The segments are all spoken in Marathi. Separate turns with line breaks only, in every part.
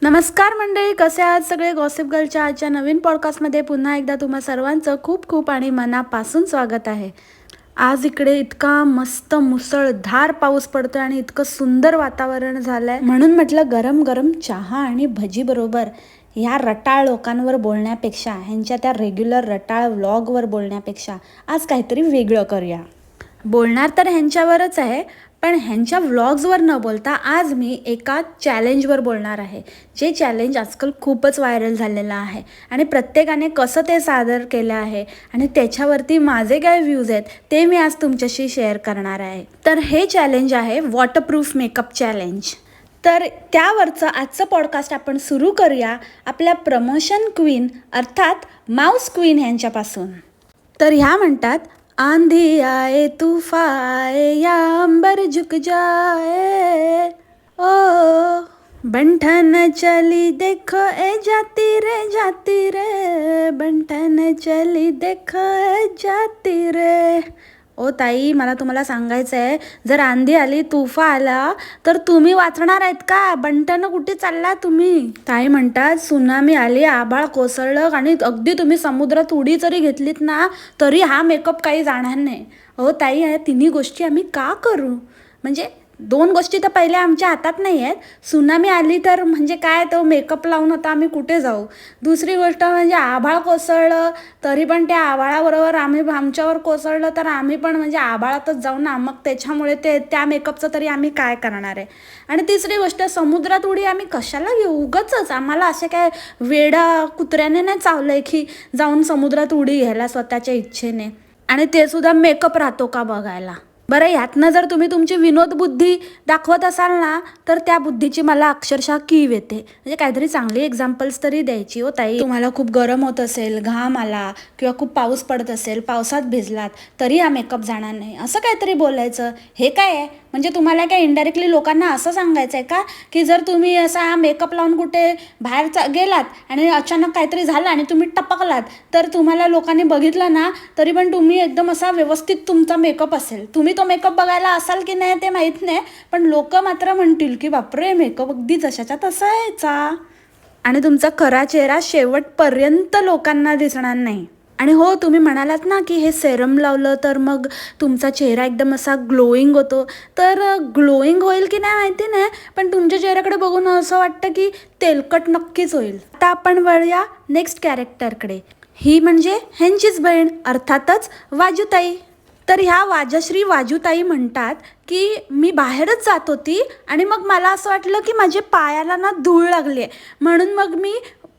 नमस्कार मंडळी, कसे आहात सगळे? गॉसिप गर्लच्या आजच्या नवीन पॉडकास्टमध्ये पुन्हा एकदा तुम्हा सर्वांचं खूप खूप आणि मनापासून स्वागत आहे. आज इकडे इतका मस्त मुसळधार पाऊस पडतोय आणि इतकं सुंदर वातावरण झालंय, म्हणून म्हटलं गरम गरम चहा आणि भजी बरोबर ह्या रटाळ लोकांवर बोलण्यापेक्षा, ह्यांच्या त्या रेग्युलर रटाळ व्लॉगवर बोलण्यापेक्षा आज काहीतरी वेगळं करूया. बोलणार तर ह्यांच्यावरच आहे, पण ह्यांच्या व्लॉग्सवर न बोलता आज मी एका चॅलेंजवर बोलणार आहे. जे चॅलेंज आजकाल खूपच व्हायरल झालेलं आहे आणि प्रत्येकाने कसं ते सादर केलं आहे आणि त्याच्यावरती माझे काय व्ह्यूज आहेत ते मी आज तुमच्याशी शेअर करणार आहे. तर हे चॅलेंज आहे वॉटरप्रूफ मेकअप चॅलेंज. तर त्यावरचं आजचं पॉडकास्ट आपण सुरू करूया आपल्या प्रमोशन क्वीन अर्थात माऊस क्वीन ह्यांच्यापासून. तर ह्या म्हणतात, आंधी आए तूफान आए या अंबर झुक जाए, ओ बंठन चली देखो ए जाती रे बंठन चली देखो ए जाती रे. ओ ताई, मला तुम्हाला सांगायचं आहे, जर आंधी आली तुफा आला तर तुम्ही वाचणार आहेत का? बंटनं कुठे चालला तुम्ही? ताई म्हणतात, सुनामी आली, आभाळ कोसळलं आणि अगदी तुम्ही समुद्रात उडी जरी घेतलीत ना तरी हा मेकअप काही जाणार नाही. हो ताई, या तिन्ही गोष्टी आम्ही का करू? म्हणजे दोन गोष्टी तर पहिल्या आमच्या हातात नाही आहेत. सुनामी आली तर म्हणजे काय, तो मेकअप लावून आता आम्ही कुठे जाऊ? दुसरी गोष्ट म्हणजे आभाळ कोसळलं तरी पण त्या आभाळाबरोबर आमच्यावर कोसळलं तर आम्ही पण म्हणजे आभाळातच जाऊ ना, मग त्याच्यामुळे त्या मेकअपचं तरी आम्ही काय करणार आहे? आणि तिसरी गोष्ट, समुद्रात उडी आम्ही कशाला घेऊ? उगाचच आम्हाला असे काय वेडा कुत्र्याने नाही चावलं आहे की जाऊन समुद्रात उडी घ्यायला स्वतःच्या इच्छेने, आणि ते सुद्धा मेकअप राहतो का बघायला. बरं, ह्यातनं जर तुम्ही तुमची विनोद बुद्धी दाखवत असाल ना तर त्या बुद्धीची मला अक्षरशः कीव येते. म्हणजे काहीतरी चांगली एक्झाम्पल्स तरी द्यायची. हो ताई, तुम्हाला खूप गरम होत असेल, घाम आला किंवा खूप पाऊस पडत असेल, पावसात भिजलात तरी हा मेकअप जाणार नाही, असं काहीतरी बोलायचं. हे काय आहे? म्हणजे तुम्हाला काय इनडायरेक्टली लोकांना असं सांगायचं आहे का की जर तुम्ही असा मेकअप लावून कुठे बाहेर गेलात आणि अचानक काहीतरी झालं आणि तुम्ही टपकलात तर तुम्हाला लोकांनी बघितलं ना तरी पण तुम्ही एकदम असा व्यवस्थित तुमचा मेकअप असेल, तुम्ही तो मेकअप बघायला असाल की नाही ते माहीत नाही, पण लोक मात्र म्हणतील की बापरे, मेकअप अगदी जशाच्या तसा यायचा, आणि तुमचा खरा चेहरा शेवटपर्यंत लोकांना दिसणार नाही. आणि हो, तुम्ही म्हणालात ना की हे सेरम लावलं तर मग तुमचा चेहरा एकदम असा ग्लोईंग होतो, तर ग्लोईंग होईल की नाही माहिती नाही, पण तुमच्या चेहऱ्याकडे बघून असं वाटतं की तेलकट नक्कीच होईल. आता आपण वळूया नेक्स्ट कॅरेक्टरकडे. ही म्हणजे ह्यांचीच बहीण अर्थातच वाजूताई. तर ह्या वाजश्री वाजूताई म्हणतात की मी बाहेरच जात होती आणि मग मला असं वाटलं की माझ्या पायाला ना धूळ लागली आहे, म्हणून मग मी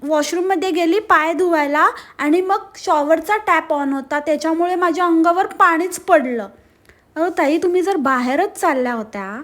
वॉशरूममध्ये गेली पाय धुवायला आणि मग शॉवरचा टॅप ऑन होता, त्याच्यामुळे माझ्या अंगावर पाणीच पडलं. अहो ताई, तुम्ही जर बाहेरच चालल्या होत्या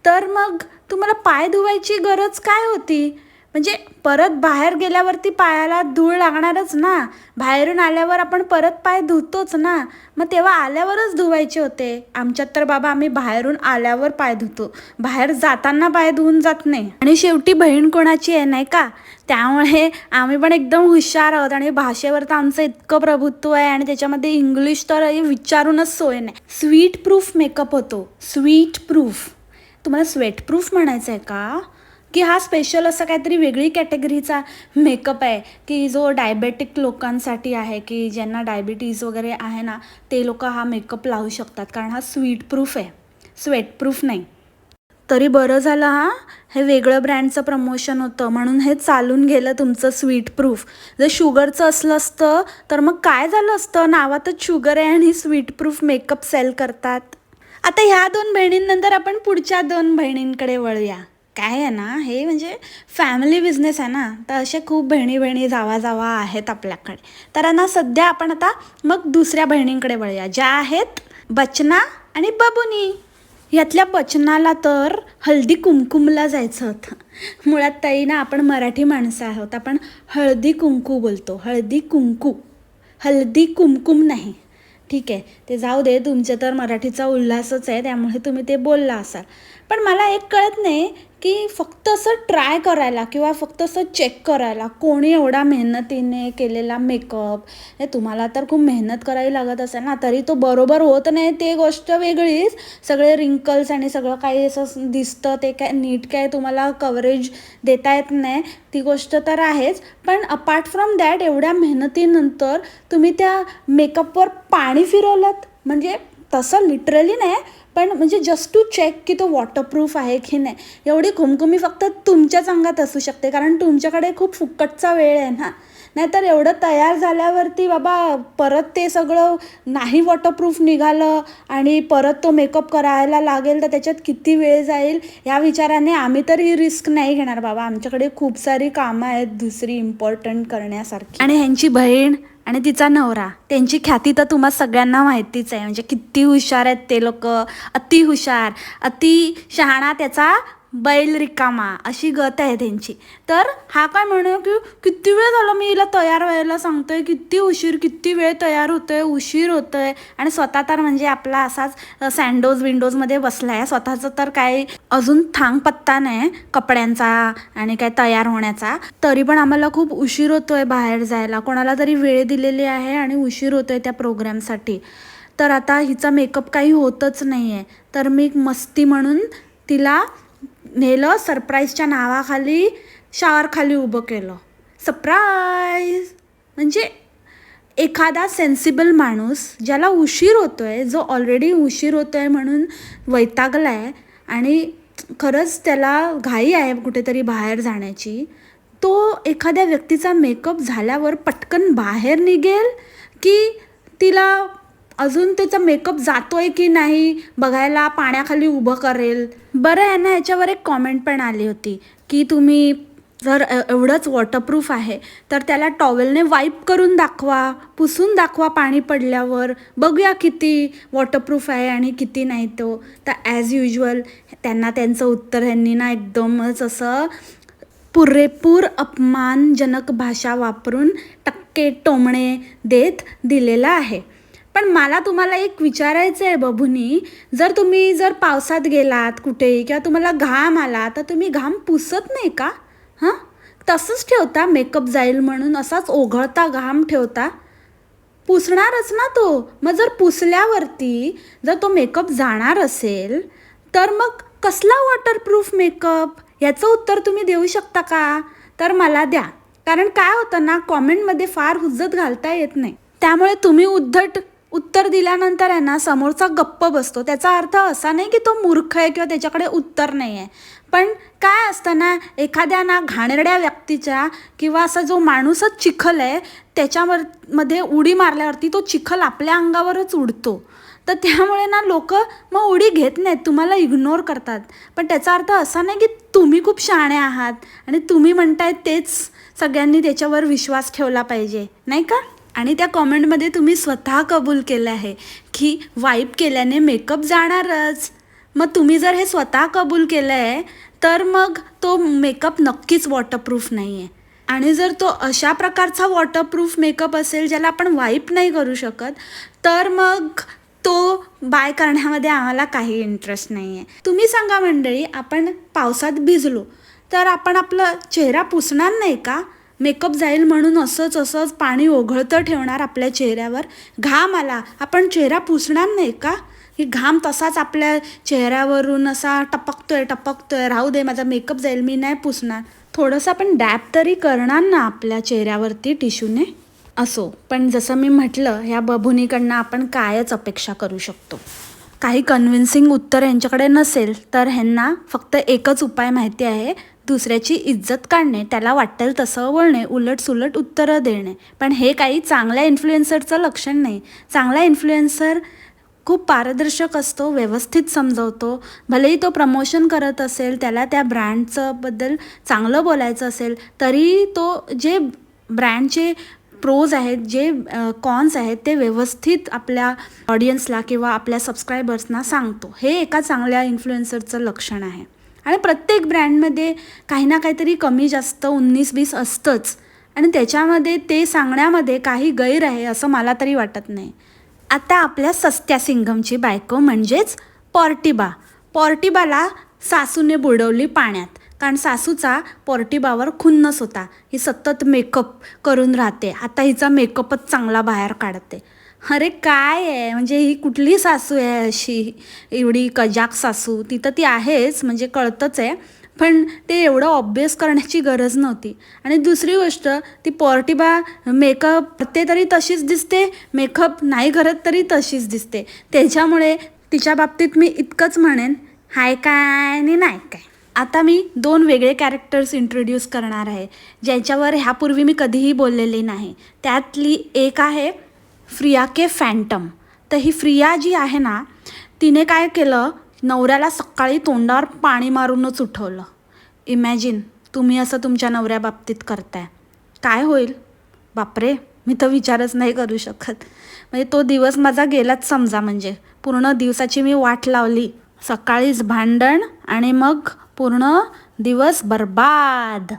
तर मग तुम्हाला पाय धुवायची गरज काय होती? म्हणजे परत बाहेर गेल्यावरती पायाला धूळ लागणारच ना, बाहेरून आल्यावर आपण परत पाय धुतोच ना, मग तेव्हा आल्यावरच धुवायचे होते. आमच्यात तर बाबा आम्ही बाहेरून आल्यावर पाय धुतो, बाहेर जाताना पाय धुवून जात नाही. आणि शेवटी बहीण कोणाची आहे नाही का, त्यामुळे आम्ही पण एकदम हुशार आहोत आणि भाषेवर तर आमचं इतकं प्रभुत्व आहे आणि त्याच्यामध्ये इंग्लिश तर विचारूनच सोय नाही. स्वीट प्रूफ मेकअप होतो, स्वीट प्रूफ. तुम्हाला स्वेट प्रूफ म्हणायचं आहे का? की हा स्पेशल असं काहीतरी वेगळी कॅटेगरीचा मेकअप आहे की जो डायबेटिक लोकांसाठी आहे, की ज्यांना डायबिटीज वगैरे आहे ना ते लोक हा मेकअप लावू शकतात, कारण हा स्वीट प्रूफ आहे, स्वेट प्रूफ नाही. तरी बरं झालं हा, हे वेगळं ब्रँडचं प्रमोशन होतं म्हणून हे चालून गेलं तुमचं स्वीट प्रूफ. जर शुगरचं असलं असतं तर मग काय झालं असतं? नावातच शुगर आहे आणि स्वीट प्रूफ मेकअप सेल करतात. आता ह्या दोन बहिणींनंतर आपण पुढच्या दोन बहिणींकडे वळूया. काय आहे ना, हे म्हणजे फॅमिली बिझनेस आहे ना, तर असे खूप बहिणी जावा आहेत आपल्याकडे. तर ना सध्या आपण आता मग दुसऱ्या बहिणींकडे वळूया, ज्या आहेत बचना आणि बबुनी. यातल्या बचनाला तर हळदी कुमकुमला जायचं होतं. मुळात ताई ना, आपण मराठी माणसं आहोत, आपण हळदी कुंकू बोलतो, हळदी कुंकू, हळदी कुमकुम नाही. ठीक आहे, ते जाऊ दे, तुमचं तर मराठीचा उल्हासच आहे त्यामुळे तुम्ही ते बोलला असाल. पण मला एक कळत नाही की फक्त असं ट्राय करायला किंवा फक्त असं चेक करायला कोणी एवढा मेहनतीने केलेला मेकअप, हे तुम्हाला तर खूप मेहनत करावी लागत असेल ना, तरी तो बरोबर होत नाही ते गोष्ट वेगळीच. सगळे रिंकल्स आणि सगळं काही असं दिसतं ते काय नीट काय तुम्हाला कव्हरेज देता येत नाही, ती गोष्ट तर आहेच. पण अपार्ट फ्रॉम दॅट एवढ्या मेहनतीनंतर तुम्ही त्या मेकअपवर पाणी फिरवलं, म्हणजे तसं लिटरली नाही, पण म्हणजे जस्ट टू चेक की तो वॉटरप्रूफ आहे की नाही. एवढी खुमखुमी फक्त तुमच्याच अंगात असू शकते, कारण तुमच्याकडे खूप फुकटचा वेळ आहे ना. नाहीतर एवढं तयार झाल्यावरती बाबा परत ते सगळं नाही वॉटरप्रूफ निघालं आणि परत तो मेकअप करायला लागेल तर त्याच्यात किती वेळ जाईल, या विचाराने आम्ही तर ही रिस्क नाही घेणार बाबा. आमच्याकडे खूप सारी कामं आहेत दुसरी इम्पॉर्टंट करण्यासारखी. आणि ह्यांची बहीण आणि तिचा नवरा, त्यांची ख्याती तर तुम्हाला सगळ्यांना माहितीच आहे. म्हणजे किती हुशार आहेत ते लोक, अति हुशार, अति शहाणा त्याचा बैल रिकामा, अशी गत आहे त्यांची. तर हा काय म्हणू की किती वेळ झाला मी हिला तयार व्हायला सांगतोय, किती वेळ तयार होतोय, उशीर होतोय, आणि स्वतः तर म्हणजे आपला असाच सँडोज विंडोजमध्ये बसलाय. स्वतःचं तर काही अजून थांग पत्ता नाही कपड्यांचा आणि काय तयार होण्याचा. तरी पण आम्हाला खूप उशीर होतोय बाहेर जायला, कोणाला तरी वेळ दिलेली आहे आणि उशीर होतोय त्या प्रोग्रामसाठी. तर आता हिचा मेकअप काही होतच नाही आहे, तर मी मस्ती म्हणून तिला नेलं, सरप्राईजच्या नावाखाली शावरखाली उभं केलं. सरप्राईज म्हणजे एखादा सेन्सिबल माणूस ज्याला उशीर होतोय, जो ऑलरेडी उशीर होतोय म्हणून वैतागला आहे आणि खरंच त्याला घाई आहे कुठेतरी बाहेर जाण्याची, तो एखाद्या व्यक्तीचा मेकअप झाल्यावर पटकन बाहेर निघेल की तिला अजून त्याचा मेकअप जातोय की नाही बघायला पाण्याखाली उभं करेल. बरं आहे ना, ह्याच्यावर एक कॉमेंट पण आली होती की तुम्ही जर एवढंच वॉटरप्रूफ आहे तर त्याला टॉवेलने वाईप करून दाखवा, पुसून दाखवा पाणी पडल्यावर, बघूया किती वॉटरप्रूफ आहे आणि किती नाही तो. तर ॲज युजल त्यांना त्यांचं उत्तर ह्यांनी ना एकदमच असं पुरेपूर अपमानजनक भाषा वापरून टक्के टोमणे देत दिलेलं आहे. पण मला तुम्हाला एक विचारायचं आहे बबुनी, जर पावसात गेलात कुठेही किंवा तुम्हाला घाम आला तर तुम्ही घाम पुसत नाही का? हां, तसंच ठेवता मेकअप जाईल म्हणून, असाच ओघळता घाम ठेवता? पुसणारच ना तो. मग जर पुसल्यावरती जर तो मेकअप जाणार असेल तर मग कसला वॉटरप्रूफ मेकअप, याचं उत्तर तुम्ही देऊ शकता का? तर मला द्या. कारण काय होतं ना, कॉमेंटमध्ये फार हुज्जत घालता येत नाही, त्यामुळे तुम्ही उद्धट उत्तर दिल्यानंतर आहे ना समोरचा गप्प बसतो. त्याचा अर्थ असा नाही की तो मूर्ख आहे किंवा त्याच्याकडे उत्तर नाही आहे. पण काय असतं ना, एखाद्या ना घाणेरड्या व्यक्तीच्या किंवा असा जो माणूसच चिखल आहे त्याच्यामध्ये उडी मारल्यावरती तो चिखल आपल्या अंगावरच उडतो. तर त्यामुळे ना लोक मग उडी घेत नाहीत, तुम्हाला इग्नोर करतात. पण त्याचा अर्थ असा नाही की तुम्ही खूप शहाणे आहात आणि तुम्ही म्हणताय तेच सगळ्यांनी त्याच्यावर विश्वास ठेवला पाहिजे, नाही का? आणि त्या कॉमेंटमध्ये तुम्ही स्वतः कबूल केलं आहे की वाईप केल्याने मेकअप जाणारच. मग तुम्ही जर हे स्वतः कबूल केलं आहे तर मग तो मेकअप नक्कीच वॉटरप्रूफ नाही आहे. आणि जर तो अशा प्रकारचा वॉटरप्रूफ मेकअप असेल ज्याला आपण वाईप नाही करू शकत, तर मग तो बाय करण्यामध्ये आम्हाला काही इंटरेस्ट नाही आहे. तुम्ही सांगा मंडळी, आपण पावसात भिजलो तर आपण आपला चेहरा पुसणार नाही का? मेकअप जाईल म्हणून असंच पाणी ओघळतं ठेवणार आपल्या चेहऱ्यावर? घाम आला, आपण चेहरा पुसणार नाही का? की घाम तसाच आपल्या चेहऱ्यावरून असा टपकतोय, राहू दे माझा मेकअप जाईल, मी नाही पुसणार. थोडंसं आपण डॅब तरी करणार ना आपल्या चेहऱ्यावरती टिश्यूने. असो, पण जसं मी म्हटलं, ह्या बबुनीकडनं आपण कायच अपेक्षा करू शकतो. काही कन्व्हिन्सिंग उत्तर यांच्याकडे नसेल तर ह्यांना फक्त एकच उपाय माहिती आहे, दुसऱ्याची इज्जत काढणे, त्याला वाटेल तसं बोलणे, उलटसुलट उत्तरं देणे. पण हे काही चांगल्या इन्फ्लुएन्सरचं लक्षण नाही. चांगला इन्फ्लुएन्सर खूप पारदर्शक असतो, व्यवस्थित समजवतो. भलेही तो प्रमोशन करत असेल, त्याला त्या ब्रँडचं बद्दल चांगलं बोलायचं असेल, तरी तो जे ब्रँडचे प्रोज आहेत, जे कॉन्स आहेत, ते व्यवस्थित आपल्या ऑडियन्सला किंवा आपल्या सबस्क्रायबर्सना सांगतो. हे एका चांगल्या इन्फ्लुएन्सरचं लक्षण आहे. आणि प्रत्येक ब्रँडमध्ये काही ना काहीतरी कमी जास्त 19-20 असतंच, आणि त्याच्यामध्ये ते सांगण्यामध्ये काही गैर आहे असं मला तरी वाटत नाही. आता आपल्या सस्त्या सिंघमची बायको म्हणजेच पॉर्टिबा. पॉर्टिबाला सासूने बुडवली पाण्यात, कारण सासूचा पोर्टिबावर खुन्नस होता. ही सतत मेकअप करून राहते, आता हिचा मेकअपच चांगला बाहेर काढते. अरे काय आहे, म्हणजे ही कुठली सासू आहे अशी, एवढी कजाक सासू? ती तर ती आहेच, म्हणजे कळतंच आहे, पण ते एवढं ऑब्वियस करण्याची गरज नव्हती. आणि दुसरी गोष्ट, ती पोर्टिबा मेकअप करते तरी तशीच दिसते, मेकअप नाही करत तरी तशीच दिसते. त्याच्यामुळे तिच्या बाबतीत मी इतकंच म्हणेन, हाय काय आणि नाही काय. आता मी 2 वेगळे कॅरेक्टर्स इंट्रोड्यूस करणार आहे, ज्याच्यावर ह्यापूर्वी मी कधीही बोललेली नाही. त्यातली एक आहे फ्रिया के फॅन्टम. तर ही फ्रिया जी आहे ना, तिने काय केलं, नवऱ्याला सकाळी तोंडावर पाणी मारूनच उठवलं. इमॅजिन, तुम्ही असं तुमच्या नवऱ्याबाबतीत करताय, काय होईल? बापरे, मी तर विचारच नाही करू शकत. म्हणजे तो दिवस माझा गेलाच समजा. म्हणजे पूर्ण दिवसाची मी वाट लावली, सकाळीच भांडण आणि मग पूर्ण दिवस बर्बाद.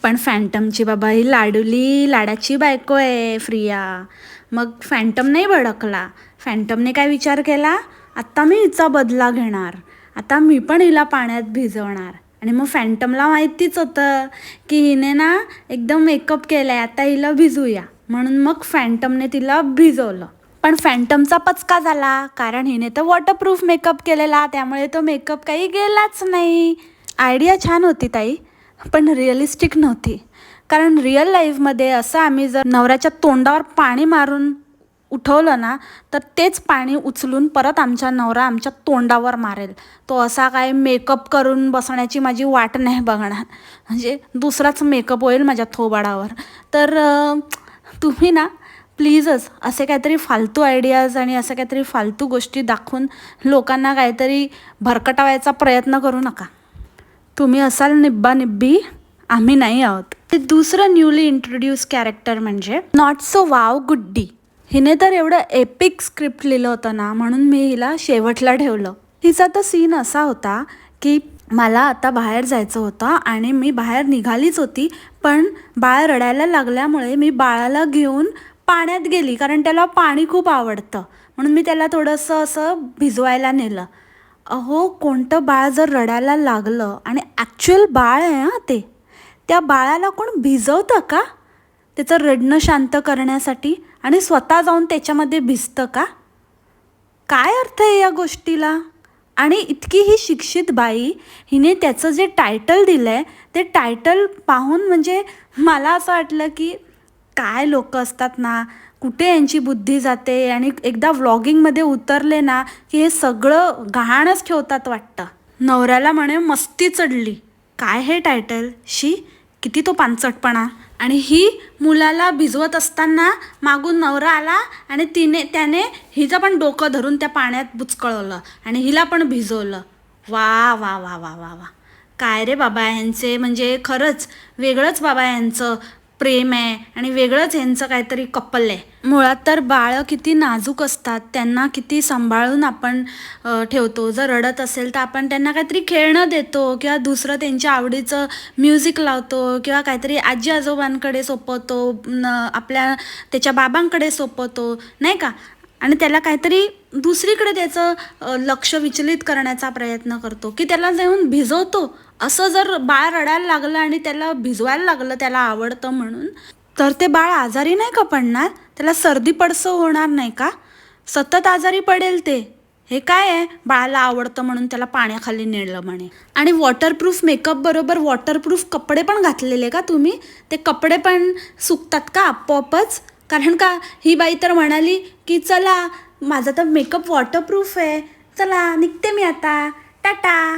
पण फॅन्टमची बाबा ही लाडूली लाडाची बायको आहे फ्रिया. मग फॅन्टम नाही भडकला. फॅन्टमने काय विचार केला, आत्ता मी हिचा बदला घेणार, आता मी पण हिला पाण्यात भिजवणार. आणि मग फॅन्टमला माहितीच होतं की हिने ना एकदम मेकअप केला आहे, आता हिला भिजूया, म्हणून मग फॅन्टमने तिला भिजवलं. पण फॅन्टमचा पचका झाला, कारण हिने तर वॉटरप्रूफ मेकअप केलेला, त्यामुळे तो मेकअप काही गेलाच नाही. आयडिया छान होती ताई, पण रिअलिस्टिक नव्हती. कारण रिअल लाईफमध्ये असं आम्ही जर नवऱ्याच्या तोंडावर पाणी मारून उठवलं ना, तर तेच पाणी उचलून परत आमचा नवरा आमच्या तोंडावर मारेल. तो असा काय मेकअप करून बसण्याची माझी वाट नाही बघणार, म्हणजे दुसराच मेकअप होईल माझ्या थोबाडावर. तर तुम्ही ना प्लीजच असे काहीतरी फालतू आयडियाज आणि असं काहीतरी फालतू गोष्टी दाखवून लोकांना काहीतरी भरकटावायचा प्रयत्न करू नका. तुम्ही असाल निब्बा निब्बी, आम्ही नाही आहोत. ते दुसरं न्यूली इंट्रोड्यूस कॅरेक्टर म्हणजे नॉट सो वाव गुड्डी. हिने तर एवढं एपिक स्क्रिप्ट लिहिलं होतं ना, म्हणून मी हिला शेवटला ठेवलं. हिचा तर सीन असा होता की मला आता बाहेर जायचं होतं आणि मी बाहेर निघालीच होती, पण बाळ रडायला लागल्यामुळे मी बाळाला घेऊन पाण्यात गेली, कारण त्याला पाणी खूप आवडतं, म्हणून मी त्याला थोडंसं असं भिजवायला नेलं. अहो, कोणतं बाळ जर रडायला लागलं आणि ॲक्च्युअल बाळ आहे हां ते, त्या बाळाला कोण भिजवतं का त्याचं रडणं शांत करण्यासाठी, आणि स्वतः जाऊन त्याच्यामध्ये भिजतं का? काय अर्थ आहे या गोष्टीला? आणि इतकी ही शिक्षित बाई, हिने त्याचं जे टायटल दिलं आहे ते टायटल पाहून म्हणजे मला असं वाटलं की काय लोक असतात ना, कुठे यांची बुद्धी जाते, आणि एकदा व्लॉगिंगमध्ये उतरले ना की हे सगळं गहाणच ठेवतात वाटतं. नवऱ्याला म्हणे मस्ती चढली, काय हे टायटल, शी किती तो पानचटपणा. आणि ही मुलाला भिजवत असताना मागून नवरा आला आणि त्याने हिचं पण डोकं धरून त्या पाण्यात बुचकळवलं आणि हिला पण भिजवलं. वा वा वा वा वा वा, काय रे बाबा यांचे, म्हणजे खरंच वेगळंच बाबा यांचं प्रेम आहे आणि वेगळंच यांचं काहीतरी कपल आहे. मुळात तर बाळं किती नाजूक असतात, त्यांना किती सांभाळून आपण ठेवतो. जर रडत असेल तर आपण त्यांना काहीतरी खेळणं देतो किंवा दुसरं त्यांच्या आवडीचं म्युझिक लावतो किंवा काहीतरी आजी आजोबांकडे सोपवतो, आपल्या त्याच्या बाबांकडे सोपवतो, नाही का? आणि त्याला काहीतरी दुसरीकडे त्याचं लक्ष विचलित करण्याचा प्रयत्न करतो की त्याला जाऊन भिजवतो. असं जर बाळ रडायला लागलं आणि त्याला भिजवायला लागलं त्याला आवडतं म्हणून, तर ते बाळ आजारी नाही का पडणार? त्याला सर्दी पडसं होणार नाही का? सतत आजारी पडेल ते. हे काय आहे, बाळाला आवडतं म्हणून त्याला पाण्याखाली नेलं म्हणे. आणि वॉटरप्रूफ मेकअप बरोबर वॉटरप्रूफ कपडे पण घातलेले का तुम्ही? ते कपडे पण सुकतात का आपोआपच? कारण का ही बाई तर म्हणाली की चला माझा तर मेकअप वॉटरप्रूफ आहे, चला निघते मी आता, टाटा.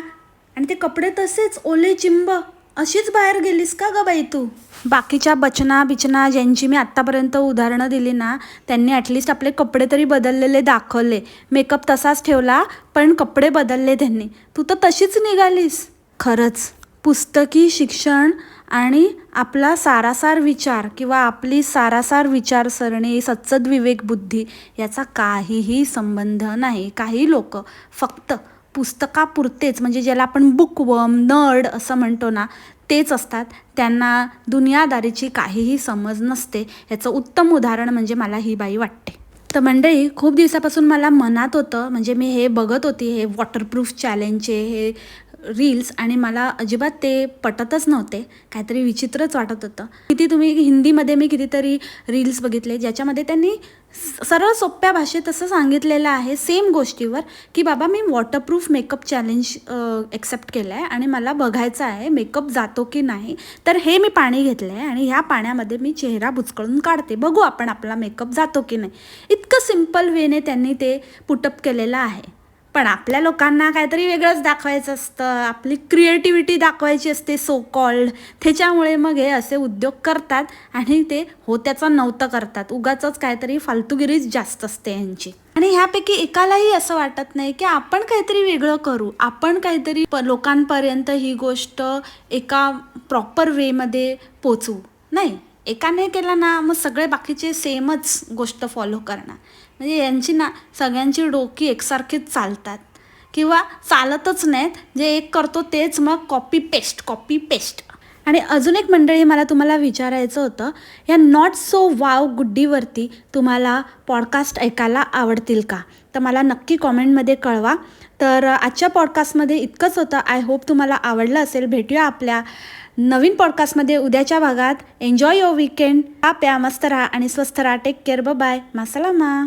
आणि ते कपडे तसेच ओले चिंब, अशीच बाहेर गेलीस का ग बाई तू? बाकीच्या बचना ज्यांची मी आत्तापर्यंत उदाहरणं दिली ना, त्यांनी ॲटलिस्ट आपले कपडे तरी बदललेले दाखवले. मेकअप तसाच ठेवला पण कपडे बदलले त्यांनी. तू तर तशीच निघालीस. खरंच पुस्तकी शिक्षण आणि आपला सारासार विचार किंवा आपली सारासार विचारसरणी, सच्चद विवेक बुद्धी याचा काहीही संबंध नाही. काही लोक फक्त पुस्तकापुरतेच, म्हणजे ज्याला आपण बुकवर्म, नर्ड असं म्हणतो ना, तेच असतात. त्यांना दुनियादारीची काहीही समज नसते. याचं उत्तम उदाहरण म्हणजे मला ही बाई वाटते. तर मंडळी, खूप दिवसापासून मला मनात होतं, म्हणजे मी हे बघत होती हे वॉटरप्रूफ चॅलेंजचे हे रील्स आणि मला अजिबात ते पटतच नव्हते, काहीतरी विचित्रच वाटत होतं. तुम्ही हिंदीमध्ये मी कितीतरी रील्स बघितले ज्याच्यामध्ये त्यांनी सरळ सोप्या भाषेत असं सांगितलेलं आहे सेम गोष्टीवर की बाबा मी वॉटरप्रूफ मेकअप चॅलेंज एक्सेप्ट केलं आहे आणि मला बघायचं आहे मेकअप जातो की नाही. तर हे मी पाणी घेतलं आहे आणि ह्या पाण्यामध्ये मी चेहरा बुचकळून काढते, बघू आपण आपला मेकअप जातो की नाही. इतकं सिम्पल वेने त्यांनी ते पुटअप केलेलं आहे. पण आपल्या लोकांना काहीतरी वेगळंच दाखवायचं असतं, आपली क्रिएटिव्हिटी दाखवायची असते सो कॉल्ड. त्याच्यामुळे मग हे असे उद्योग करतात आणि ते होत्याचं नव्हतं करतात. उगाचच काहीतरी फालतूगिरीच जास्त असते यांची. आणि ह्यापैकी एकालाही असं वाटत नाही की आपण काहीतरी वेगळं करू, आपण काहीतरी लोकांपर्यंत ही गोष्ट एका प्रॉपर वेमध्ये पोचवू. नाही, एकाने केलं ना मग सगळे बाकीचे सेमच गोष्ट फॉलो करणार. म्हणजे यांची ना सगळ्यांची डोकी एकसारखीच चालतात किंवा चालतच नाहीत. जे एक करतो तेच मग कॉपी पेस्ट. आणि अजून एक मंडळी मला तुम्हाला विचारायचं होतं, या नॉट सो वाव गुड्डीवरती तुम्हाला पॉडकास्ट ऐकायला आवडतील का? तर मला नक्की कॉमेंटमध्ये कळवा. तर आजच्या पॉडकास्टमध्ये इतकंच होतं. आय होप तुम्हाला आवडलं असेल. भेटूया आपल्या नवीन पॉडकास्टमध्ये उद्याच्या भागात. Enjoy your weekend. प्या मस्त राहा आणि स्वस्थ राहा. Take care. बाय. मासलामा.